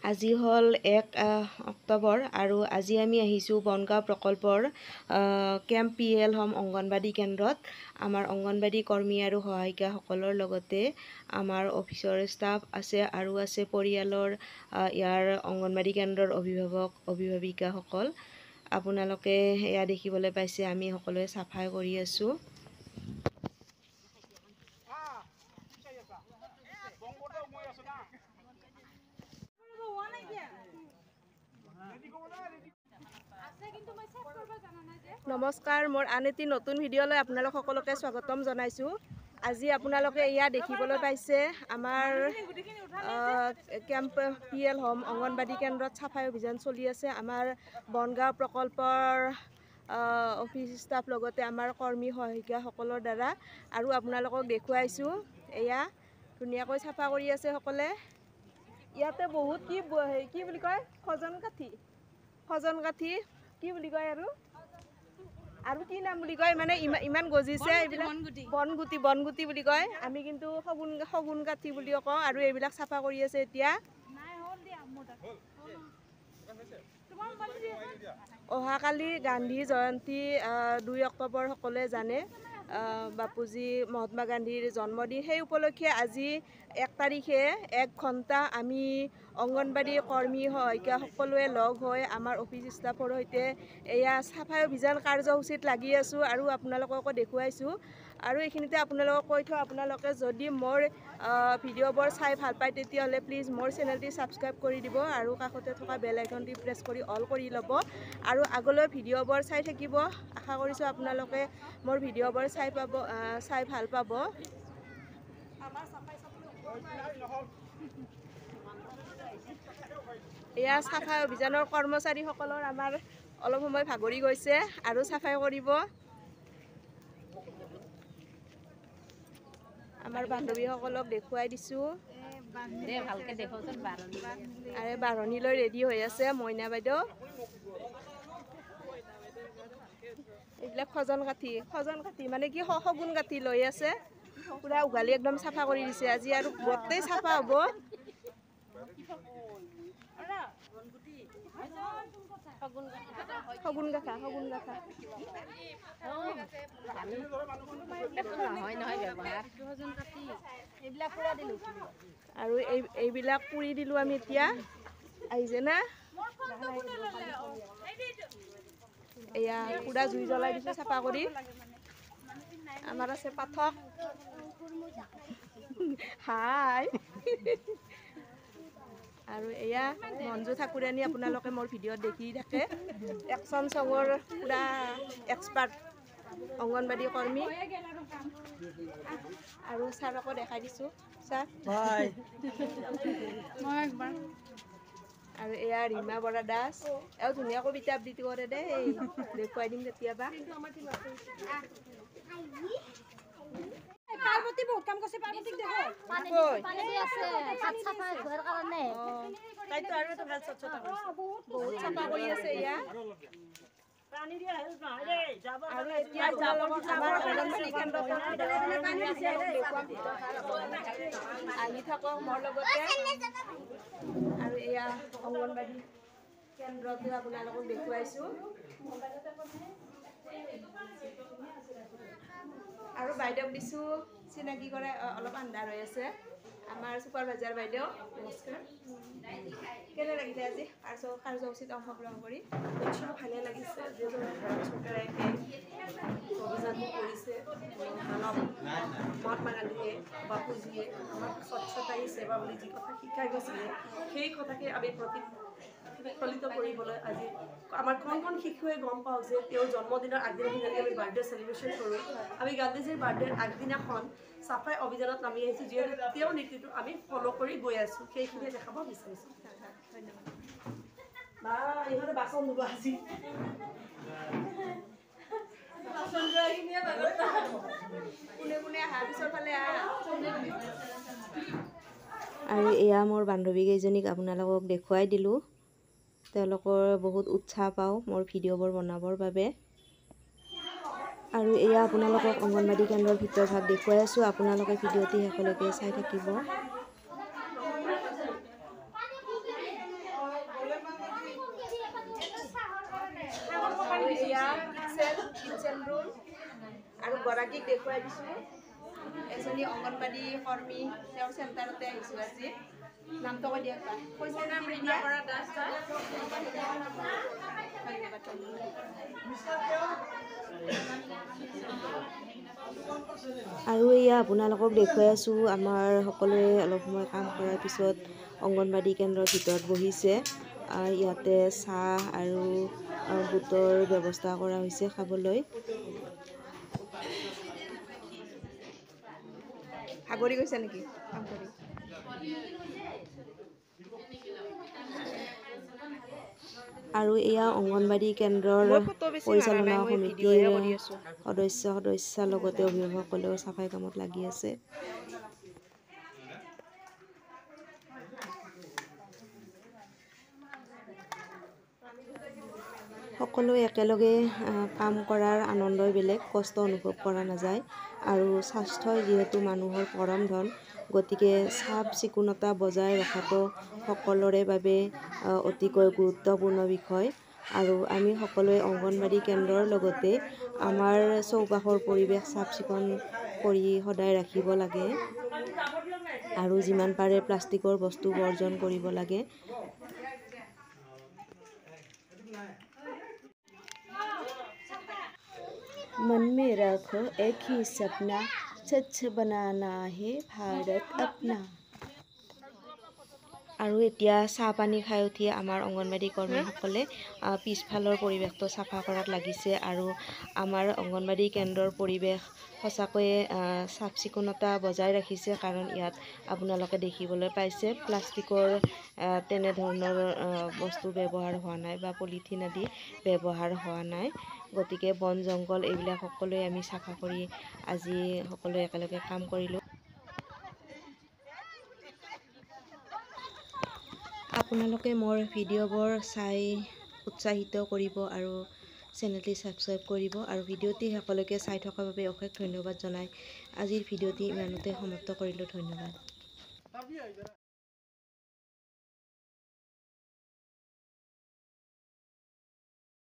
আজি হল 1 অক্টোবৰ আৰু আজি আমি আহিছোঁ বনগাঁও প্ৰকল্পৰ কেম্প PL হোম অংগনবাড়ী কেন্দ্ৰত। আমাৰ অংগনবাড়ী কৰ্মী আৰু সহায়িকাসকলৰ লগতে আমাৰ অফিচৰ ষ্টাফ আছে আৰু আছে পৰিয়ালৰ ইয়াৰ অংগনবাড়ী কেন্দ্ৰৰ অভিভাৱক অভিভাৱিকাসকল। আপোনালোকে এয়া দেখিবলৈ পাইছে আমি সকলোৱে চাফাই কৰি আছোঁ। নমস্কাৰ, মোৰ আন এটি নতুন ভিডিঅ'লৈ আপোনালোক সকলোকে স্বাগতম জনাইছোঁ। আজি আপোনালোকে এয়া দেখিবলৈ পাইছে আমাৰ কেম্প PL হোম অংগনবাড়ী কেন্দ্ৰত চাফাই অভিযান চলি আছে। আমাৰ বনগাঁও প্ৰকল্পৰ অফিচ ষ্টাফ লগতে আমাৰ কৰ্মী সহায়িকাসকলৰ দ্বাৰা আৰু আপোনালোকক দেখুৱাইছোঁ। এয়া ধুনীয়াকৈ চাফা কৰি আছে সকলে। ইয়াতে বহুত কি বুলি কয় সজন কাঠি কি বুলি কয় আৰু কি নাম বুলি কয় মানে ইমান গজিছে এইবিলাক বনগুটি বুলি কয়। আমি কিন্তু শগুন কাঠি বুলিও কওঁ আৰু এইবিলাক চাফা কৰি আছে এতিয়া। অহাকালি গান্ধী জয়ন্তী 2 অক্টোবৰ সকলোৱে জানে, বাপুজী মহাত্মা গান্ধীৰ জন্মদিন। সেই উপলক্ষে আজি 1 তাৰিখে 1 ঘণ্টা আমি অংগনবাড়ী কৰ্মী সহায়িকা সকলোৱে লগ হৈ আমাৰ অফিচ ষ্টাফৰ সৈতে এয়া চাফাই অভিযান কাৰ্যসূচীত লাগি আছোঁ আৰু আপোনালোককো দেখুৱাইছোঁ। আৰু এইখিনিতে আপোনালোকক কৈ থওঁ, আপোনালোকে যদি মোৰ ভিডিঅ'বোৰ চাই ভাল পায় তেতিয়াহ'লে প্লিজ মোৰ চেনেলটি ছাবস্ক্ৰাইব কৰি দিব আৰু কাষতে থকা বেল আইকনটি প্ৰেছ কৰি অল কৰি ল'ব আৰু আগলৈ ভিডিঅ'বোৰ চাই থাকিব। আশা কৰিছোঁ আপোনালোকে মোৰ ভিডিঅ'বোৰ চাই ভাল পাব। এয়া চাফাই অভিযানৰ কৰ্মচাৰীসকলৰ আমাৰ অলপ সময় ভাগৰি গৈছে আৰু চাফাই কৰিব। আমাৰ বান্ধৱীসকলক দেখুৱাই দিছোঁ। আৰু বাঢ়নীলৈ ৰেডি হৈ আছে মইনা বাইদেউ। এইবিলাক সজন কাঠি মানে কি শগুন কাঠি লৈ আছে। পুৰা উঘালি একদম চাফা কৰি দিছে। আজি আৰু গোটেই চাফা হ'ব। শগুন গাথা আৰু এইবিলাক পুৰি দিলোঁ আমি এতিয়া। আহিছে না? এয়া পুৰা জুই জ্বলাই দিছোঁ চাফা কৰি। আমাৰ আছে পাঠক। হাই আৰু এয়া মঞ্জু ঠাকুৰানী, আপোনালোকে মোৰ ভিডিঅ'ত দেখি থাকে। একশ্যন ছঙৰ পুৰা এক্সপাৰ্ট অংগনবাড়ী কৰ্মী। আৰু ছাৰকো দেখাই দিছোঁ। ছাৰ আৰু এয়া ৰীমা বৰা দাস, এও ধুনীয়া কবিতা আবৃত্তি কৰে দেই, দেখুৱাই দিম কেতিয়াবা। পাৰ্বতী বহুত কাম কৰিছে। পাৰ্বতীক দেখো তাইতো আৰু এটা ভাল স্বচ্ছতা কৰিছে, বহুত চাফা কৰি আছে এয়া। আৰু এতিয়া আমাৰ অংগনবাড়ী কেন্দ্ৰত আহি থাকক মোৰ লগতে। আৰু এয়া অংগনবাড়ী কেন্দ্ৰতে আপোনালোকক দেখুৱাইছোঁ। আৰু বাইদেউক দিছোঁ চিনাকি কৰা, অলপ আন্ধাৰ হৈ আছে। আমাৰ ছুপাৰভাইজাৰ বাইদেউ, নমস্কাৰ। কেনে লাগিলে আজি কাৰ্যসূচীত অংশগ্ৰহণ কৰি? নিশ্চয় ভালে লাগিছে। যিহেতু ভাৰত চৰকাৰে অভিযানটো কৰিছে, মহাত্মা গান্ধীয়ে বাপুজীয়ে আমাক স্বচ্ছতাই সেৱা বুলি যি কথা শিকাই গৈছিলে, সেই কথাকে আমি প্ৰতিফলিত কৰিবলৈ আজি আমাৰ কণ শিশুৱে গম পাওঁ যে তেওঁৰ জন্মদিনৰ আগদিনাখন যেনেকৈ আমি বাৰ্থডে চেলিব্ৰেশ্যন কৰোঁ, আমি গান্ধীজীৰ বাৰ্থডেৰ আগদিনাখন চাফাই অভিযানত নামি আহিছোঁ। যিহেতু তেওঁৰ নীতিটো আমি ফ'ল' কৰি গৈ আছোঁ, সেইখিনিয়ে দেখাব বিচাৰিছোঁ। ধন্যবাদ। বা ইহঁতে বাচন ধুব আজি কোনে কোনে অহাৰ পিছৰ ফালে আৰু এয়া মোৰ বান্ধৱী কেইজনীক আপোনালোকক দেখুৱাই দিলোঁ। তেওঁলোকৰ বহুত উৎসাহ পাওঁ মোৰ ভিডিঅ'বোৰ বনাবৰ বাবে। আৰু এয়া আপোনালোকক অংগনবাড়ী কেন্দ্ৰৰ ভিতৰ ভাগ দেখুৱাই আছোঁ। আপোনালোকে ভিডিঅ'টি শেষলৈকে চাই থাকিব। আৰু এয়া কিটচেন ৰুম আৰু গৰাকীক দেখুৱাই দিছোঁ। এজনী অংগনবাড়ী কৰ্মী তেওঁৰ চেণ্টাৰতে আহিছোঁ আজি। নামটো কৈ দিয়ক তাত কৈছে নাম ৰীমা বৰা দাস। আৰু এয়া আপোনালোকক দেখুৱাই আছোঁ আমাৰ সকলোৱে অলপ সময় কাম কৰাৰ পিছত অংগনবাড়ী কেন্দ্ৰৰ ভিতৰত বহিছে। ইয়াতে চাহ আৰু বুটৰ ব্যৱস্থা কৰা হৈছে খাবলৈ। ভাগৰি গৈছে নেকি কাম কৰি? আৰু এয়া অংগনবাড়ী কেন্দ্ৰৰ মই ফটো বেছি মাৰা পৰিচালনা নাই, মই সমিতিৰ ভিডিঅ'হে কৰি আছোঁ। সদস্যৰ লগতে অভিভাৱকসকলেও চাফাই কামত লাগি আছে। সকলোৱে একেলগে কাম কৰাৰ আনন্দই বেলেগ, কষ্ট অনুভৱ কৰা নাযায়। আৰু স্বাস্থ্যই যিহেতু মানুহৰ পৰম ধন, গতিকে চাফ চিকুণতা বজাই ৰখাটো সকলোৰে বাবে অতিকৈ গুৰুত্বপূৰ্ণ বিষয়। আৰু আমি সকলোৱে অংগনবাড়ী কেন্দ্ৰৰ লগতে আমাৰ চৌপাশৰ পৰিৱেশ চাফ চিকুণ কৰি সদায় ৰাখিব লাগে। আৰু যিমান পাৰে প্লাষ্টিকৰ বস্তু বৰ্জন কৰিব লাগে। मन में रखो एक ही सपना, स्वच्छ बनाना है भारत अपना। আৰু এতিয়া চাহ পানী খাই উঠি আমাৰ অংগনবাড়ী কৰ্মীসকলে পিছফালৰ পৰিৱেশটো চাফা কৰাত লাগিছে। আৰু আমাৰ অংগনবাড়ী কেন্দ্ৰৰ পৰিৱেশ সঁচাকৈয়ে চাফ চিকুণতা বজাই ৰাখিছে, কাৰণ ইয়াত আপোনালোকে দেখিবলৈ পাইছে প্লাষ্টিকৰ তেনেধৰণৰ বস্তু ব্যৱহাৰ হোৱা নাই বা পলিথিন আদি ব্যৱহাৰ হোৱা নাই। গতিকে বন জংঘল এইবিলাক সকলোৱে আমি চাফা কৰি আজি সকলোৱে একেলগে কাম কৰিলোঁ। আপোনালোকে মোৰ ভিডিঅ'বোৰ চাই উৎসাহিত কৰিব আৰু চেনেলটি ছাবস্ক্ৰাইব কৰিব। আৰু ভিডিঅ'টি শেষলৈকে চাই থকাৰ বাবে অশেষ ধন্যবাদ জনাই আজিৰ ভিডিঅ'টি ইমানতে সমাপ্ত কৰিলোঁ। ধন্যবাদ।